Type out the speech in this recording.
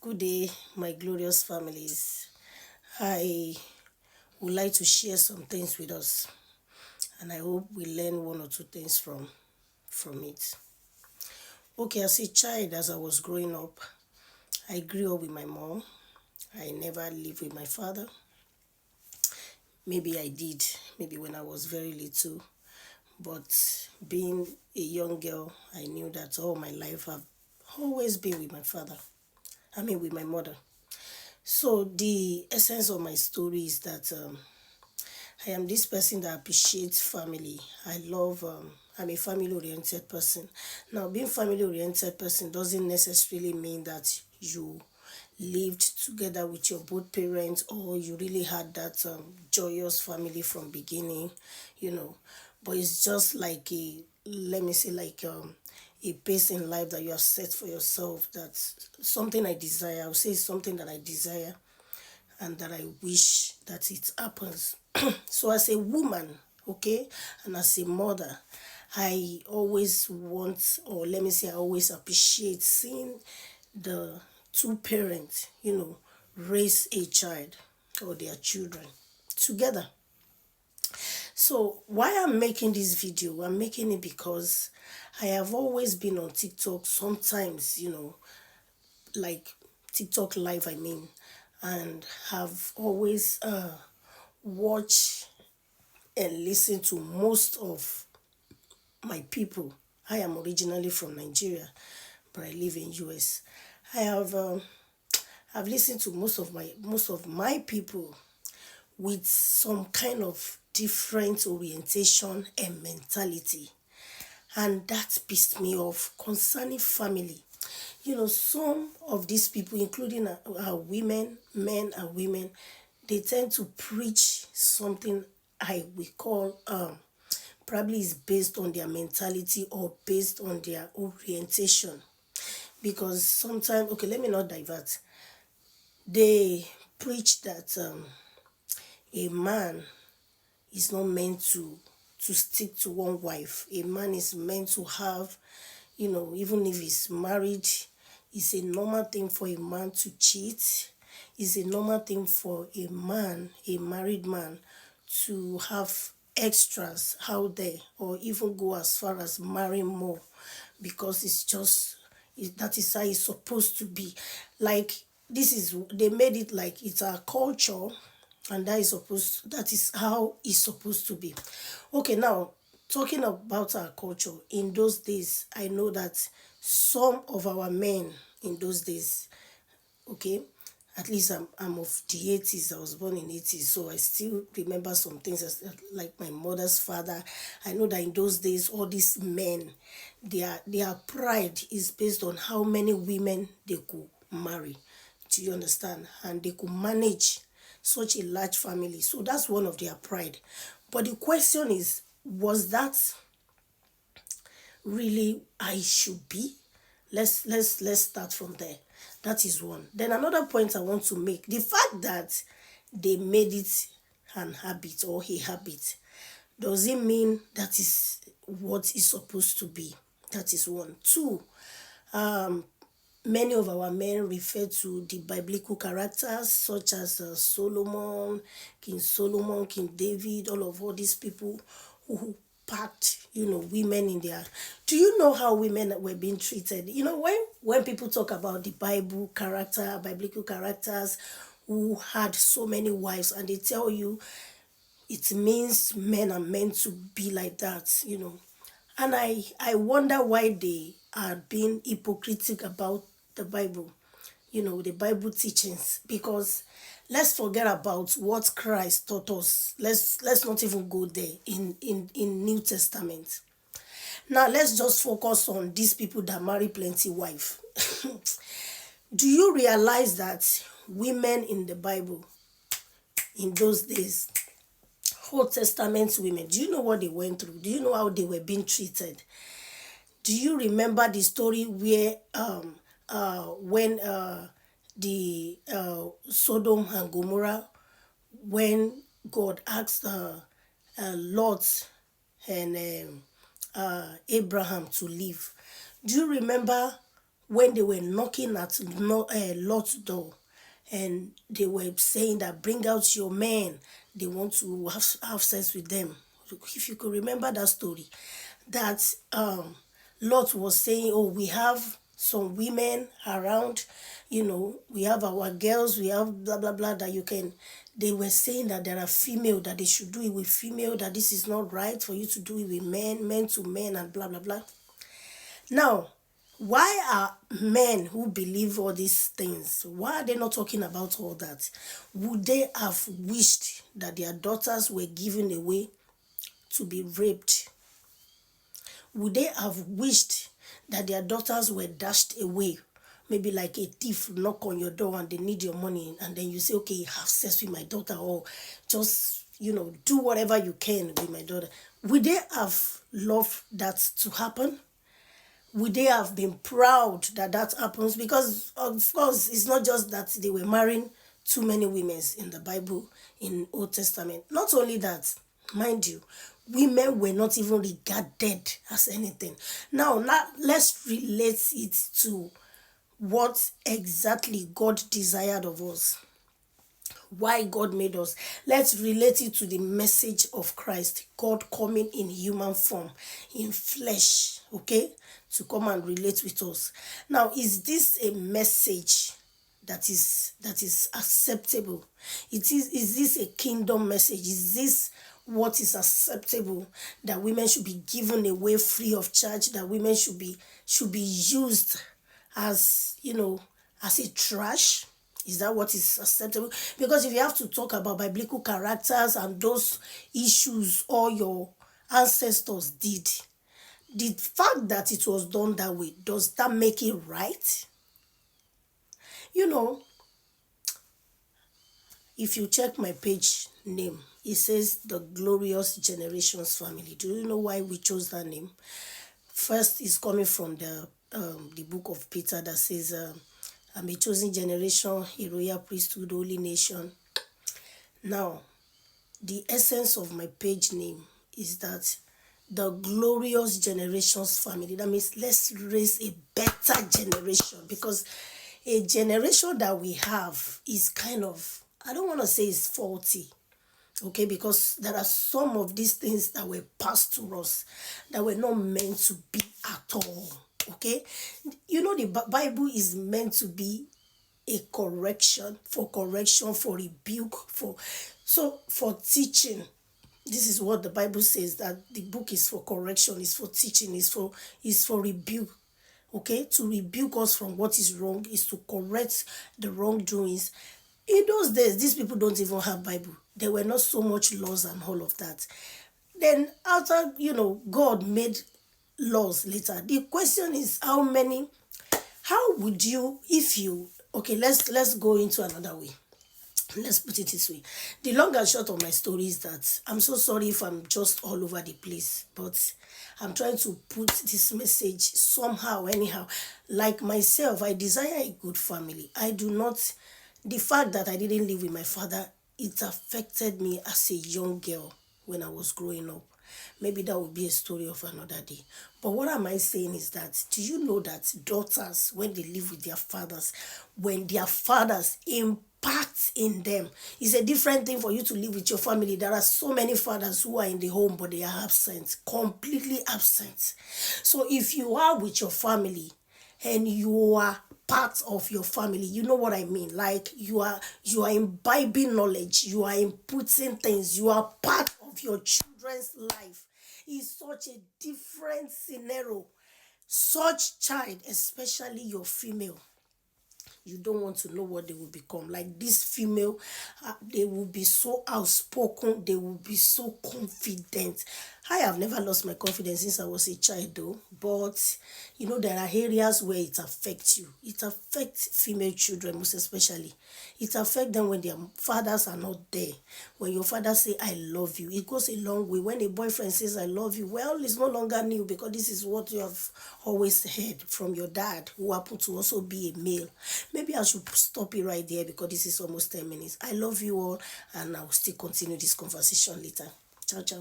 Good day, my glorious families. I would like to share some things with us, and I hope we learn one or two things from it. Okay, as a child, as I was growing up, I grew up with my mom. I never lived with my father. Maybe I did, maybe when I was very little, but being a young girl, I knew that all my life I've always been with my father. With my mother. So the essence of my story is that I am this person that appreciates family. I'm a family oriented person. Now, being family oriented person doesn't necessarily mean that you lived together with your both parents or you really had that joyous family from beginning, you know. But it's just like let me say, a pace in life that you have set for yourself. That's something I desire. I would say it's something that I desire and that I wish that it happens. So as a woman, okay, and as a mother, I always want, or let me say, I always appreciate seeing the two parents, raise a child or their children together. So why I'm making this video, I'm making it because I have always been on TikTok sometimes, like TikTok live, and have always watched and listened to most of my people. I am originally from Nigeria, but I live in US. I have I've listened to most of my people with some kind of different orientation and mentality. And that pissed me off concerning family. Some of these people, including women, men and women, they tend to preach something I will call probably is based on their mentality or based on their orientation. Because sometimes, okay, let me not divert. They preach that a man is not meant to stick to one wife. A man is meant to have, even if he's married, it's a normal thing for a man to cheat. It's a normal thing for a man, a married man, to have extras out there or even go as far as marrying more because that is how it's supposed to be. Like they made it like it's our culture, and that is how it's supposed to be. Okay, now talking about our culture in those days, I know that some of our men in those days, okay, at least I'm of the 80s. I was born in 80s, so I still remember some things like my mother's father. I know that in those days, all these men, their pride is based on how many women they could marry. Do you understand? And they could manage such a large family. So that's one of their pride. But the question is, was that really I should be? Let's start from there. That is one. Then another point I want to make, the fact that they made it an habit or a habit, does it mean that is what is supposed to be? That is one. Two, many of our men refer to the biblical characters such as Solomon, King David, all these people who packed, women in their. Do you know how women were being treated? When people talk about the biblical characters who had so many wives, and they tell you it means men are meant to be like that. And I wonder why they are being hypocritical about the Bible, the Bible teachings, because let's forget about what Christ taught us. Let's not even go there in New Testament. Now let's just focus on these people that marry plenty wife. Do you realize that women in the Bible in those days, Old Testament women, do you know what they went through? Do you know how they were being treated? Do you remember the story where when the Sodom and Gomorrah, when God asked Lot and Abraham to leave? Do you remember when they were knocking at Lot's door, and they were saying that bring out your men, they want to have sex with them. If you could remember that story, that Lot was saying, oh, we have some women around, we have our girls, we have blah blah blah, that you can, they were saying that there are female, that they should do it with female, that this is not right for you to do it with men, men to men, and blah blah blah. Now, why are men who believe all these things, why are they not talking about all that? Would they have wished that their daughters were given away to be raped? Would they have wished that their daughters were dashed away? Maybe like a thief knock on your door and they need your money, and then you say, okay, have sex with my daughter, or just, do whatever you can with my daughter. Would they have loved that to happen? Would they have been proud that that happens? Because, of course, it's not just that they were marrying too many women in the Bible, in Old Testament. Not only that, mind you, women were not even regarded as anything. Now let's relate it to what exactly God desired of us, why God made us. Let's relate it to the message of Christ, God coming in human form, in flesh, okay, to come and relate with us. Now, is this a message that is acceptable? Is this a kingdom message? Is this what is acceptable, that women should be given away free of charge, that women should be used as, as a trash? Is that what is acceptable? Because if you have to talk about biblical characters and those issues all your ancestors did, the fact that it was done that way, does that make it right? If you check my page name, it says the Glorious Generations Family. Do you know why we chose that name? First, it's coming from the book of Peter that says, I'm a chosen generation, a royal priesthood, holy nation. Now, the essence of my page name is that the Glorious Generations Family. That means let's raise a better generation, because a generation that we have is kind of, I don't want to say it's faulty, okay, because there are some of these things that were passed to us that were not meant to be at all, okay. The Bible is meant to be a correction, for rebuke, for teaching. This is what the Bible says, that the book is for correction, is for teaching, is for rebuke. Okay, to rebuke us from what is wrong, is to correct the wrongdoings. In those days, these people don't even have Bible. There were not so much laws and all of that. Then after, God made laws later. The question is, how would you, okay, let's go into another way. Let's put it this way. The long and short of my story is that I'm so sorry if I'm just all over the place, but I'm trying to put this message somehow, anyhow. Like myself, I desire a good family. The fact that I didn't live with my father, it affected me as a young girl when I was growing up. Maybe that would be a story of another day. But what am I saying is that, do you know that daughters, when they live with their fathers, when their fathers impact in them, it's a different thing for you to live with your family. There are so many fathers who are in the home, but they are absent, completely absent. So if you are with your family and you are part of your family, you know what I mean. Like you are imbibing knowledge, you are inputting things, you are part of your children's life. It's such a different scenario. Such child, especially your female, you don't want to know what they will become. Like this female, they will be so outspoken, they will be so confident. I have never lost my confidence since I was a child though, but there are areas where it affects you. It affects female children most especially. It affects them when their fathers are not there. When your father say I love you, it goes a long way. When a boyfriend says I love you, well, it's no longer new, because this is what you have always heard from your dad, who happened to also be a male. Maybe I should stop it right there, because this is almost 10 minutes. I love you all, and I'll still continue this conversation later. Ciao, ciao.